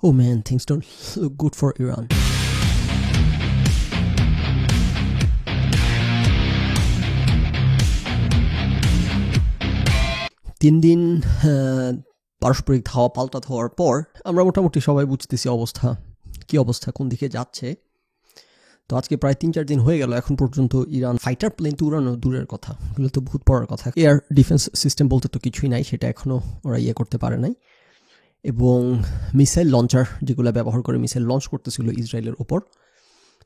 Oh man, things don't look good for Iran. তিন দিন পারস্পরিক ধাওয়া পাল্টা হওয়ার পর আমরা মোটামুটি সবাই বুঝতেছি কি অবস্থা কোন দিকে যাচ্ছে। তো আজকে প্রায় 3-4 দিন হয়ে গেল, এখন পর্যন্ত ইরান ফাইটার প্লেন তো উড়ানো দূরের কথা, এগুলো তো ভূত পড়ার কথা। এয়ার ডিফেন্স সিস্টেম বলতে তো কিছুই নাই, সেটা এখনও ওরা করতে পারে নাই। এবং মিসাইল লঞ্চার যেগুলো ব্যবহার করে মিসাইল লঞ্চ করতেছিল ইসরায়েলের ওপর,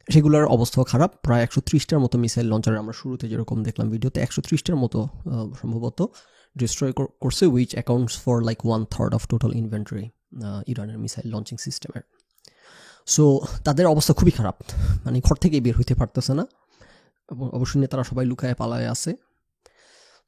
সেগুলোর অবস্থাও খারাপ। প্রায় 130টার মতো মিসাইল লঞ্চার আমরা শুরুতে যেরকম দেখলাম ভিডিওতে, 130টার মতো সম্ভবত ডিস্ট্রয় করছে, which accounts for like 1/3 of total inventory ইরানের মিসাইল লঞ্চিং সিস্টেমের। সো তাদের অবস্থা খুবই খারাপ, মানে ঘর থেকেই বের হইতে পারতেছে না, এবং অবশ্যই নেতারা সবাই লুকায় পালায় আছে।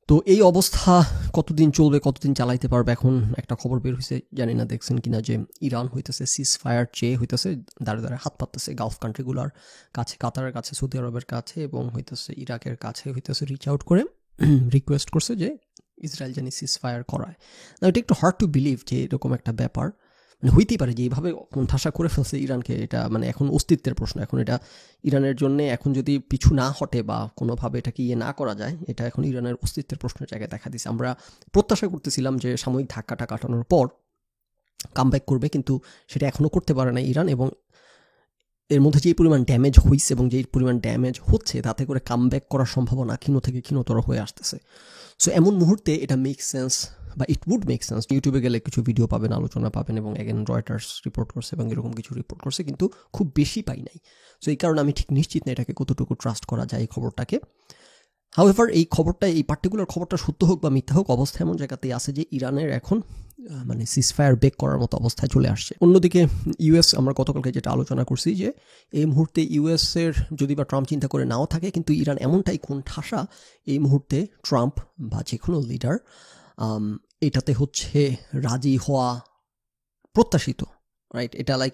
তো এই অবস্থা কতদিন চলবে, কতদিন চালাইতে পারবে? এখন একটা খবর বের হয়েছে, জানি না দেখছেন কিনা, যে ইরান হইতেছে সিজ ফায়ার চেয়ে হইতেছে, দাঁড়ে দাঁড়ে হাত পাততেছে গালফ কান্ট্রিগুলোর কাছে, কাতারের কাছে, সৌদি আরবের কাছে, এবং হইতেছে ইরাকের কাছে হইতেছে রিচ আউট করে রিকোয়েস্ট করছে যে ইসরায়েল জানি সিজ ফায়ার করায়। না, এটা একটু হার্ড টু বিলিভ যে এরকম একটা ব্যাপার মানে হইতেই পারে, যে এইভাবে কোণঠাসা করে ফেলছে ইরানকে। এটা মানে এখন অস্তিত্বের প্রশ্ন। এখন এটা ইরানের জন্য এখন যদি পিছু না হটে বা কোনোভাবে এটাকে না করা যায়, এটা এখন ইরানের অস্তিত্বের প্রশ্নের জায়গায় দেখা দিচ্ছে। আমরা প্রত্যাশা করতেছিলাম যে সাময়িক ধাক্কাটা কাটানোর পর কামব্যাক করবে, কিন্তু সেটা এখনও করতে পারে না ইরান। এবং এর মধ্যে যেই পরিমাণ ড্যামেজ হয়েছে এবং যেই পরিমাণ ড্যামেজ হচ্ছে, তাতে করে কামব্যাক করার সম্ভাবনা ক্ষীণ থেকে ক্ষীণতর হয়ে আসতেছে। সো এমন মুহূর্তে এটা মেক সেন্স, বা ইট উড মেক সেন্স। ইউটিউবে গেলে কিছু ভিডিও পাবেন, আলোচনা পাবেন, এবং এগেন রয়টার্স রিপোর্ট করছে এবং এরকম কিছু রিপোর্ট করছে, কিন্তু খুব বেশি পাই নাই। সো এই কারণে আমি ঠিক নিশ্চিত না এটাকে কতটুকু ট্রাস্ট করা যায় এই খবরটাকে। হাউএভার এই খবরটা, এই পার্টিকুলার খবরটা সত্য হোক বা মিথ্যা হোক, অবস্থা এমন জায়গাতেই আছে যে ইরানের এখন মানে সিজফায়ার ব্রেক করার মতো অবস্থায় চলে আসছে। অন্যদিকে ইউএস, আমরা গতকালকে যেটা আলোচনা করছি, যে এই মুহূর্তে ইউএসের যদি বা ট্রাম্প চিন্তা করে নাও থাকে, কিন্তু ইরান এমনটাই কোণঠাসা এই মুহূর্তে, ট্রাম্প বা যে কোনো লিডার এটাতে হচ্ছে রাজি হওয়া প্রত্যাশিত, রাইট? এটা like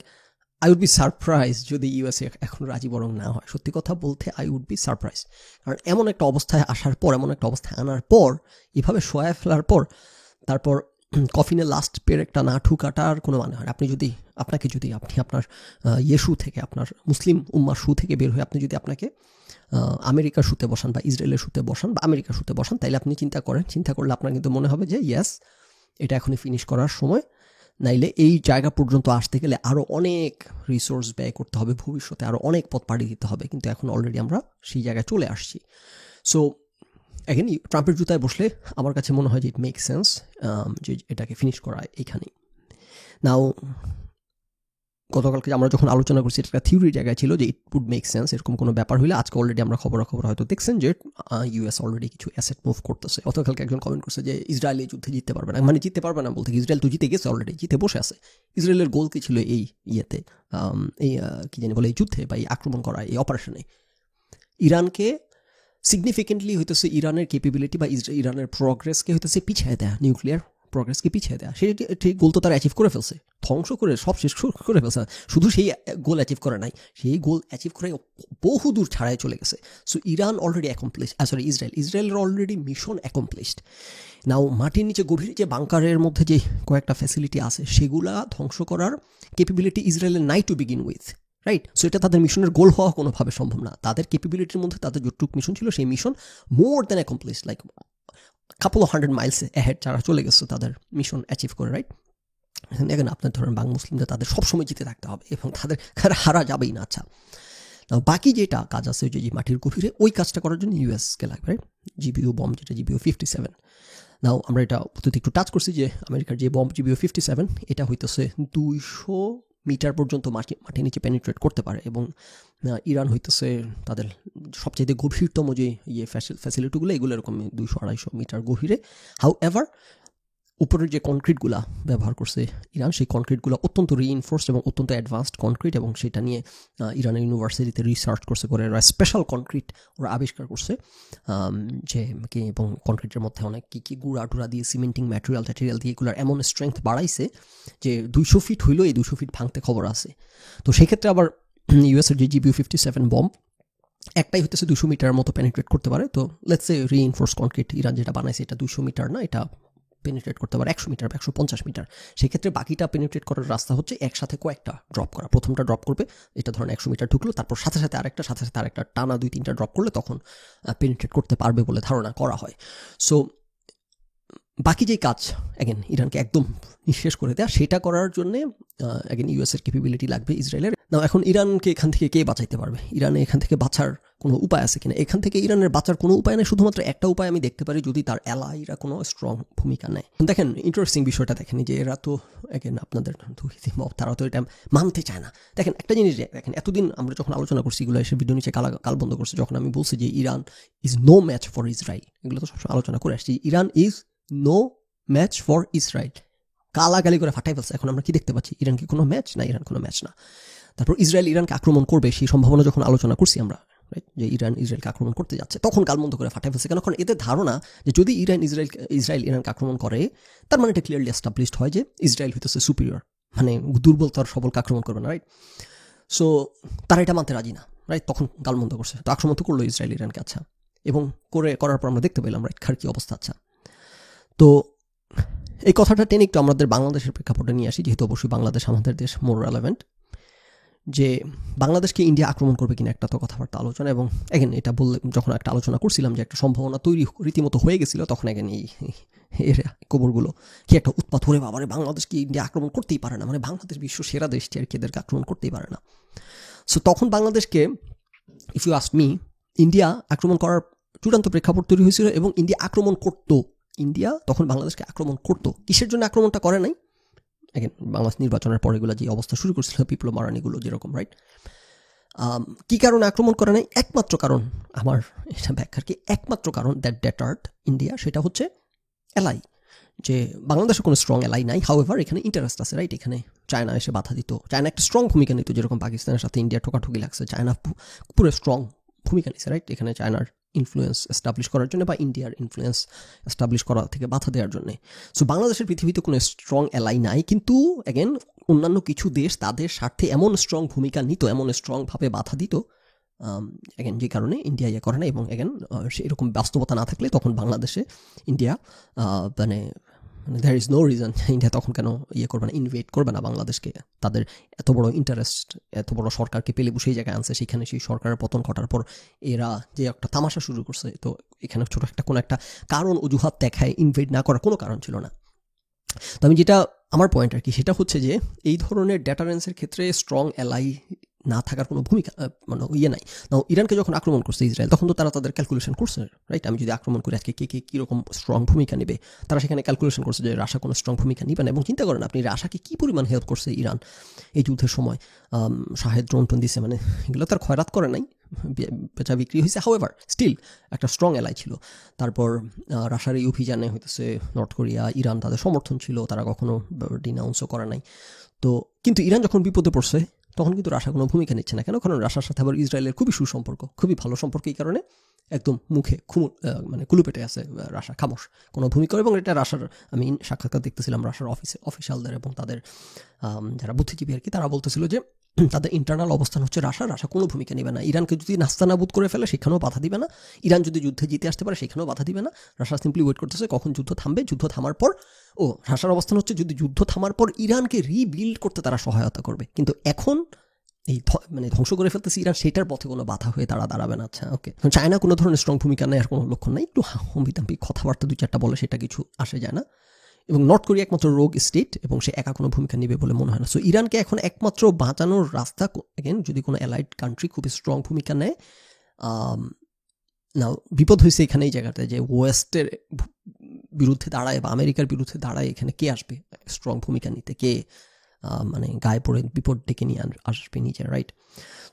I would be surprise যদি ইউএসএ এখন রাজি বরং না হয়। সত্যি কথা বলতে আই উড বি সারপ্রাইজ, কারণ এমন একটা অবস্থায় আসার পর, এমন একটা অবস্থায় আনার পর, এভাবে শোয়া ফেলার পর, তারপর কফিনের লাস্ট পেরেকটা না ঠুকাটার কোনো মানে হয়। আপনি আপনার ইয়েশু থেকে, আপনার মুসলিম উম্মার শু থেকে বের হয়ে আপনি যদি আপনাকে আমেরিকার শুতে বসান বা ইসরায়েলের শুতে বসান বা আমেরিকার শুতে বসান, তাইলে আপনি চিন্তা করলে আপনার কিন্তু মনে হবে যে ইয়েস, এটা এখনই ফিনিশ করার সময়। নাইলে এই জায়গা পর্যন্ত আসতে গেলে আরও অনেক রিসোর্স ব্যয় করতে হবে, ভবিষ্যতে আরও অনেক পথ পাড়ি দিতে হবে, কিন্তু এখন অলরেডি আমরা সেই জায়গায় চলে আসছি। সো এখানে ট্রাম্পের জুতায় বসলে আমার কাছে মনে হয় যে ইট মেক সেন্স যে এটাকে ফিনিশ করা এইখানেই। নাও গতকালকে আমরা যখন আলোচনা করছি, এটা একটা থিওরি জায়গায় ছিল যে ইট উড মেক সেন্স, এরকম কোনো ব্যাপার হলে আজকে অলরেডি আমরা খবর হয়তো দেখছেন যে ইউএস অলরেডি কিছু অ্যাসেট মুভ করতেছে। গতকালকে একজন কমেন্ট করছে যে ইসরায়েল এই যুদ্ধে জিততে পারবে না, মানে জিততে পারবে না বলতে ইসরায়েল তো জিতে গেছে, অলরেডি জিতে বসে আছে। ইসরায়েলের গোল কি ছিল এই এই যুদ্ধে বা এই আক্রমণ করা, এই অপারেশনে? ইরানকে সিগনিফিকেন্টলি হইতেছে ইরানের ক্যাপাবিলিটি বা ইরানের প্রগ্রেসকে হইতেছে পিছিয়ে দেয়া, নিউক্লিয়ার প্রগ্রেসকে পিছিয়ে দেয়া। সেই গোল তো তারা অ্যাচিভ করে ফেলছে, ধ্বংস করে সব শেষ করে ফেলছে। শুধু সেই গোল অ্যাচিভ করে নাই, সেই গোল অ্যাচিভ করে বহু দূর ছাড়াই চলে গেছে। সো ইরান অলরেডি ইসরায়েলের অলরেডি মিশন অ্যাকমপ্লিশড। নাও মাটির নিচে গভীর যে বাংকারের মধ্যে যে কয়েকটা ফ্যাসিলিটি আছে, সেগুলা ধ্বংস করার ক্যাপাবিলিটি ইসরায়েলের নাই to begin with, right? So এটা তাদের মিশনের গোল হওয়া কোনোভাবে সম্ভব না। তাদের ক্যাপাবিলিটির মধ্যে তাদের যতটুকু মিশন ছিল, সেই mission more than accomplished, like couple of 100 Miles ahead যারা চলে গেছে তাদের মিশন অ্যাচিভ করে, রাইট? এখানে আপনার ধরেন বাং মুসলিমদের তাদের সবসময় জিতে থাকতে হবে এবং তাদের হারা যাবেই না। আচ্ছা, বাকি যেটা কাজ আছে যে মাটির গভীরে, ওই কাজটা করার জন্য ইউএসকে লাগবে, রাইট? জিবিও বম্ব, যেটা জিবিও 57। নাও আমরা এটা একটু টাচ করছি যে আমেরিকার যে বম্ব জিবিও 57, এটা হইতেছে 200 মিটার পর্যন্ত মাটির নিচে পেনিট্রেট করতে পারে, এবং ইরান হইতেছে তাদের সবচেয়ে গভীরতম যে ফ্যাসিলিটিগুলো, এগুলো এরকম 200-250 মিটার গভীরে। হাউএভার উপরের যে কনক্রিটগুলা ব্যবহার করছে ইরান, সেই কনক্রিটগুলো অত্যন্ত রিইনফোর্সড এবং অত্যন্ত অ্যাডভান্সড কনক্রিট, এবং সেটা নিয়ে ইরানের ইউনিভার্সিটিতে রিসার্চ করছে, করে ওরা স্পেশাল কনক্রিট ওরা আবিষ্কার করছে, যে এবং কনক্রিটের মধ্যে অনেক কী গুঁড়া দিয়ে, সিমেন্টিং ম্যাটেরিয়াল দিয়ে এগুলোর এমন স্ট্রেংথ বাড়াইছে যে 200 ফিট হইলেও এই 200 ফিট ভাঙতে খবর আছে। তো সেক্ষেত্রে আবার ইউএসের যে জিবিও 57 বম্ব, একটাই হইতেছে 200 মিটার মতো পেনিট্রেট করতে পারে। তো let's say reinforce concrete Iran যেটা বানাইছে, এটা 200 মিটার না, এটা পেনিট্রেট করতে পারে 100 মিটার বা 150 মিটার, সেক্ষেত্রে বাকিটা পেনিট্রেট করার রাস্তা হচ্ছে একসাথে কয়েকটা ড্রপ করা। প্রথমটা ড্রপ করবে, এটা ধরেন 100 মিটার ঢুকলো, তারপর সাথে সাথে আরেকটা টানা 2-3টা ড্রপ করলে তখন পেনিট্রেট করতে পারবে বলে ধারণা করা হয়। সো বাকি যেই কাজ অ্যাগেন ইরানকে একদম নিঃশেষ করে দেয়া, সেটা করার জন্যে অ্যাগেন ইউএসের ক্যাপাবিলিটি লাগবে ইসরায়েলের। না, এখন ইরানকে এখান থেকে কে বাঁচাইতে পারবে? ইরানে এখান থেকে বাঁচার কোনো উপায় আছে কিনা? এখান থেকে ইরানের বাঁচার কোনো উপায় নেই, শুধুমাত্র একটা উপায় আমি দেখতে পারি, যদি তার অ্যালাইরা কোনো স্ট্রং ভূমিকা নেয়। দেখেন ইন্টারেস্টিং বিষয়টা দেখেন, যে এরা তো অ্যাগেন আপনাদের তারা তো এটা মানতে চায় না। দেখেন একটা জিনিস, দেখেন এতদিন আমরা যখন আলোচনা করছি, এগুলো এসে ভিডিও নিচে কাল বন্ধ করছে, যখন আমি বলছি যে Iran is no match for Israel, এগুলো তো সবসময় আলোচনা করে আসছি, Iran is no match for Israel, গালাগালি করে ফাটাই ফেলছে। এখন আমরা কি দেখতে পাচ্ছি? ইরান কি কোনো ম্যাচ? না, ইরান কোনো ম্যাচ না। তারপর ইসরায়েল ইরানকে আক্রমণ করবে সেই সম্ভাবনা যখন আলোচনা করছি আমরা, যে ইরান ইসরায়েলকে আক্রমণ করতে যাচ্ছে, তখন গালমন্দ করে ফাটাই ফেলছে। কেন? কারণ এদের ধারণা যে যদি ইসরায়েল ইরানকে আক্রমণ করে, তার মানে এটা ক্লিয়ারলি এস্টাবলিশড হয় যে ইসরায়েল হইতেছে সুপিরিয়র, মানে দুর্বল তার সবলকে আক্রমণ করবে না, রাইট? সো তারা এটা মানতে রাজি না, রাইট? তখন গালমন্দ করছে, তো আক্রমণ তো করলো ইসরায়েল ইরানকে, আচ্ছা, এবং করার পর আমরা দেখতে পেলাম, রাইট, খার কি অবস্থা। আচ্ছা, তো এই কথাটা টেনে একটু আমাদের বাংলাদেশের প্রেক্ষাপটে নিয়ে আসি, যেহেতু অবশ্যই বাংলাদেশ আমাদের দেশ মোর রেলেভেন্ট। যে বাংলাদেশকে ইন্ডিয়া আক্রমণ করবে কিনা একটা তো কথাবার্তা আলোচনা, এবং এগেন এটা বললে যখন একটা আলোচনা করছিলাম যে একটা সম্ভাবনা তৈরি রীতিমতো হয়ে গেছিল, তখন এগেন এই খবরগুলো কি একটা উৎপাত, হয়ে বাবারে বাংলাদেশকে ইন্ডিয়া আক্রমণ করতেই পারে না, মানে বাংলাদেশ বিশ্ব সেরা দেশটি আর কি এদেরকে আক্রমণ করতেই পারে না। সো তখন বাংলাদেশকে, if you ask me, India আক্রমণ করার চূড়ান্ত প্রেক্ষাপট তৈরি হয়েছিল, এবং ইন্ডিয়া আক্রমণ করতো। ইন্ডিয়া তখন বাংলাদেশকে আক্রমণ করতো। কিসের জন্য আক্রমণটা করে নাই? এগেন বাংলাদেশ নির্বাচনের পরে এগুলো যে অবস্থা শুরু করছিল, বিপ্লব মারানিগুলো যেরকম, রাইট? কী কারণে আক্রমণ করে নাই? একমাত্র কারণ, আমার এটা ব্যাখ্যার কি একমাত্র কারণ, দ্যাট ডেটার্ড ইন্ডিয়া, সেটা হচ্ছে এলআই। যে বাংলাদেশে কোনো স্ট্রং এলআই নাই, হাউএভার এখানে ইন্টারেস্ট আছে, রাইট? এখানে চায়না এসে বাধা দিত, চায়না একটা স্ট্রং ভূমিকা নিত, যেরকম পাকিস্তানের সাথে ইন্ডিয়া ঠোকাঠুকি লাগছে, চায়না পুরো স্ট্রং ভূমিকা নিচ্ছে, রাইট? এখানে চায়নার ইনফ্লুয়েন্স এস্টাবলিশ করার জন্য বা ইন্ডিয়ার ইনফ্লুয়েন্স এস্টাবলিশ করা থেকে বাধা দেওয়ার জন্য। সো বাংলাদেশের পৃথিবীতে কোনো স্ট্রং এলাই নাই, কিন্তু অ্যাগেন অন্যান্য কিছু দেশ তাদের স্বার্থে এমন স্ট্রং ভূমিকা নিত, এমন স্ট্রংভাবে বাধা দিত, অ্যাগেন যে কারণে ইন্ডিয়া ইয়ে করে না। এবং অ্যাগেন সেরকম বাস্তবতা না থাকলে তখন বাংলাদেশে ইন্ডিয়া মানে there is no reason India তখন কেন ইয়ে করবে না, ইনভেট করবে না বাংলাদেশকে। তাদের এত বড় ইন্টারেস্ট, এত বড় সরকারকে পেলে বসে এই জায়গায় আনছে, সেখানে সেই সরকারের পতন ঘটার পর এরা যে একটা তামাশা শুরু করছে, তো এখানে ছোট একটা কোনো একটা কারণ অজুহাত দেখায় ইনভেট না করার কোনো কারণ ছিল না। তো আমি যেটা আমার পয়েন্ট আর কি, সেটা হচ্ছে যে এই ধরনের ডেটারেন্সের ক্ষেত্রে স্ট্রং এলাই না থাকার কোনো ভূমিকা মানে ইয়ে নাই। নাও ইরানকে যখন আক্রমণ করছে ইসরায়েল, তখন তো তারা তাদের ক্যালকুলেশন করছে, রাইট? আমি যদি আক্রমণ করি আজকে কে কীরকম স্ট্রং ভূমিকা নেবে, তারা সেখানে ক্যালকুলেশন করছে যে রাশিয়া কোনো স্ট্রং ভূমিকা নেবে না। এবং চিন্তা করেন আপনি, রাশিয়াকে কী পরিমাণ হেল্প করছে ইরান এই যুদ্ধের সময়, শাহেদ ড্রোন টোন দিছে, মানে এগুলো তার খয়রাত করে নাই, বেচা বিক্রি হয়েছে, হাউএভার স্টিল একটা স্ট্রং এলাই ছিল। তারপর রাশিয়ার এই অভিযানে হইতেছে নর্থ কোরিয়া, ইরান তাদের সমর্থন ছিল, তারা কখনো ডিনাউন্সও করে নাই। তো কিন্তু ইরান যখন বিপদে পড়ছে, তখন কিন্তু রাশিয়া কোনো ভূমিকা নিচ্ছে না। কেন? কারণ রাশিয়ার সাথে আবার ইসরায়েলের খুবই সুসম্পর্ক, খুবই ভালো সম্পর্ক। এই কারণে একদম মুখে মানে কুলুপেটে আছে রাশিয়া, খামোশ, কোনো ভূমিকা। এবং এটা রাশিয়ার, আমি সাক্ষাৎকার দেখতেছিলাম রাশিয়ার অফিসিয়ালদের এবং তাদের যারা বুদ্ধিজীবী আর কি, তারা বলতেছিল যে তাদের ইন্টারনাল অবস্থান হচ্ছে রাশিয়া কোনো ভূমিকা নেবে না। ইরানকে যদি নাস্তানাবুদ করে ফেলে সেখানেও বাধা দিবে না, ইরান যদি যুদ্ধে জিতে আসতে পারে সেখানেও বাধা দিবে না। রাশিয়া সিম্পলি ওয়েট করতেছে কখন যুদ্ধ থামবে। যুদ্ধ থামার পর, রাশিয়ার অবস্থান হচ্ছে যদি যুদ্ধ থামার পর ইরানকে রিবিল্ড করতে তারা সহায়তা করবে। কিন্তু এখন এই মানে ধ্বংস করে ফেলতেছে ইরান, সেটার পথে কোনো বাধা হয়ে তারা দাঁড়াবে না। আচ্ছা, ওকে, চায়না কোনো ধরনের স্ট্রং ভূমিকা নেয় আর কোনো লক্ষণ নাই, একটু হম্বিতাম্পি কথাবার্তা 2-4টা বলে, সেটা কিছু আসে যায় না। এবং নর্থ কোরিয়া একমাত্র রোগ স্টেট, এবং সে একা কোনো ভূমিকা নেবে বলে মনে হয় না। সো ইরানকে এখন একমাত্র বাঁচানোর রাস্তা, এগেন যদি কোনো অ্যালাইড কান্ট্রি খুবই স্ট্রং ভূমিকা নেয়। না, বিপদ হয়েছে এখানে এই জায়গাতে, যে ওয়েস্টের বিরুদ্ধে দাঁড়ায় বা আমেরিকার বিরুদ্ধে দাঁড়ায়, এখানে কে আসবে স্ট্রং ভূমিকা নিতে, কে মানে গায়ে পড়ে বিপদ ডেকে নিয়ে আসবে নিজে, রাইট?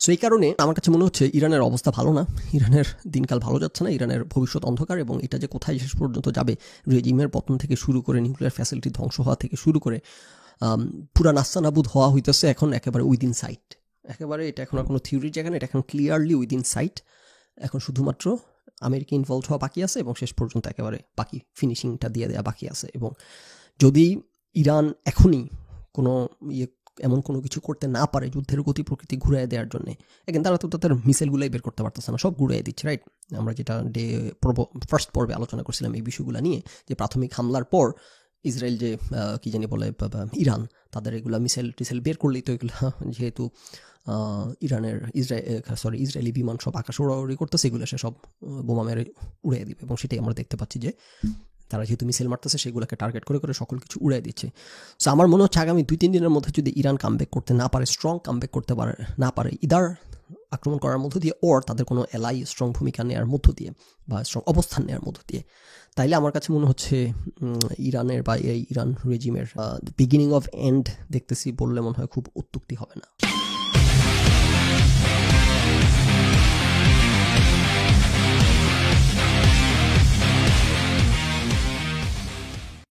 সো এই কারণে আমার কাছে মনে হচ্ছে ইরানের অবস্থা ভালো না, ইরানের দিনকাল ভালো যাচ্ছে না, ইরানের ভবিষ্যৎ অন্ধকার। এবং এটা যে কোথায় শেষ পর্যন্ত যাবে, রেজিমের পতন থেকে শুরু করে নিউক্লিয়ার ফ্যাসিলিটি ধ্বংস হওয়া থেকে শুরু করে পুরা নাস্তানাবুদ হওয়া হইতেছে এখন একেবারে উইদিন সাইট। একেবারে এটা এখন আর কোনো থিওরির জায়গা না, এটা এখন ক্লিয়ারলি উইদিন সাইট। এখন শুধুমাত্র আমেরিকা ইনভলভ হওয়া বাকি আছে, এবং শেষ পর্যন্ত একেবারে বাকি ফিনিশিংটা দিয়ে দেওয়া বাকি আছে। এবং যদি ইরান এখনই কোনো এমন কোনো কিছু করতে না পারে যুদ্ধের গতি প্রকৃতি ঘুরিয়ে দেওয়ার জন্য, এখন তারা তো তাদের মিসাইলগুলাই বের করতে পারতেছে না, সব ঘুরিয়ে দিচ্ছে, রাইট? আমরা যেটা ফার্স্ট পর্বে আলোচনা করছিলাম এই বিষয়গুলো নিয়ে, যে প্রাথমিক হামলার পর ইসরায়েল যে কি জানি বলে ইরান তাদের এগুলা মিসাইল টিসাইল বের করলেই তো এগুলো যেহেতু ইসরায়েলি বিমান সব আকাশে উড়াউড়ি করতেছে, এগুলো সে সব বোমা মেরে উড়িয়ে দিবে। এবং সেটাই আমরা দেখতে পাচ্ছি যে তারা যেহেতু মিসাইল মারতেছে সেগুলোকে টার্গেট করে করে সকল কিছু উড়িয়ে দিচ্ছে। সো আমার মনে হচ্ছে আগামী 2-3 দিনের মধ্যে যদি ইরান কামব্যাক করতে না পারে, স্ট্রং কামব্যাক করতে পারে না পারে, ইদার আক্রমণ করার মধ্য দিয়ে ওর তাদের কোনো এলাই স্ট্রং ভূমিকা নেওয়ার মধ্য দিয়ে বা স্ট্রং অবস্থান নেওয়ার মধ্য দিয়ে, তাইলে আমার কাছে মনে হচ্ছে ইরানের বা এই ইরান রেজিমের বিগিনিং অফ এন্ড দেখতেছি বললে মনে হয় খুব অত্যুক্তি হবে না।